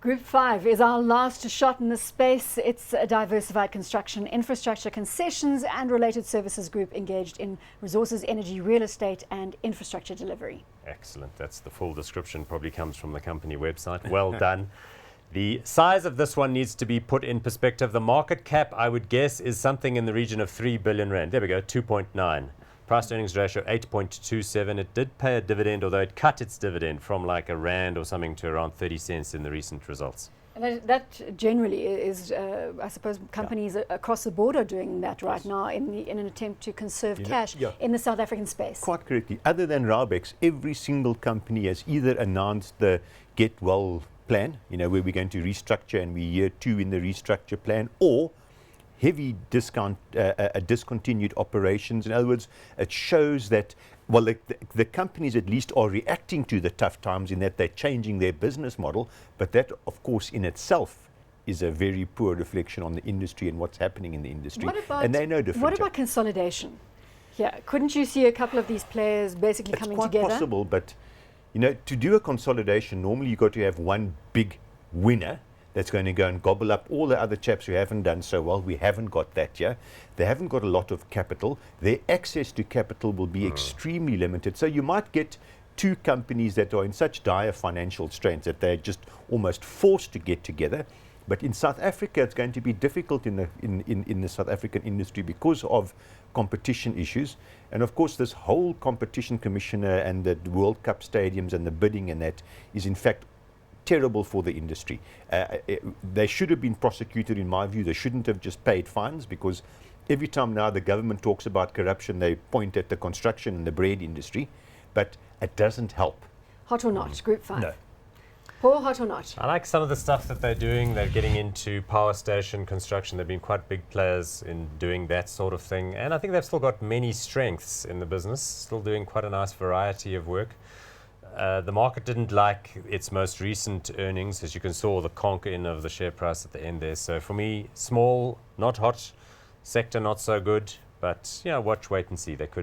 Group 5 is our last shot in this space. It's a diversified construction, infrastructure, concessions and related services group engaged in resources, energy, real estate and infrastructure delivery. Excellent. That's the full description, probably comes from the company website. Well done. The size of this one needs to be put in perspective. The market cap, I would guess, is something in the region of 3 billion rand. There we go, 2.9. Price earnings ratio 8.27. It did pay a dividend, although it cut its dividend from like a rand or something to around 30 cents in the recent results. And that generally is, I suppose, companies across the board are doing that right now in an attempt to conserve cash in the South African space. Quite correctly. Other than Raubex, every single company has either announced the get well plan, where we're going to restructure and we're year 2 in the restructure plan, or heavy discontinued operations. In other words, it shows that, well, the companies at least are reacting to the tough times in that they're changing their business model, but that, of course, in itself is a very poor reflection on the industry and what's happening in the industry. And they're no different. What about consolidation? Yeah, couldn't you see a couple of these players basically coming together? It's quite possible, but, to do a consolidation, normally you've got to have one big winner that's going to go and gobble up all the other chaps who haven't done so well. We haven't got that here. They haven't got a lot of capital. Their access to capital will be extremely limited. So you might get 2 companies that are in such dire financial strains that they're just almost forced to get together. But in South Africa, it's going to be difficult in the South African industry because of competition issues. And of course, this whole competition commissioner and the World Cup stadiums and the bidding and that is in fact terrible for the industry. They should have been prosecuted, in my view. They shouldn't have just paid fines, because every time now the government talks about corruption, they point at the construction and the bread industry, but it doesn't help. Hot or not, Group 5? No. Paul, hot or not? I like some of the stuff that they're doing. They're getting into power station construction. They've been quite big players in doing that sort of thing. And I think they've still got many strengths in the business, still doing quite a nice variety of work. The market didn't like its most recent earnings, as you can saw the conk in of the share price at the end there. So for me, small, not hot, sector not so good, but watch, wait and see. They could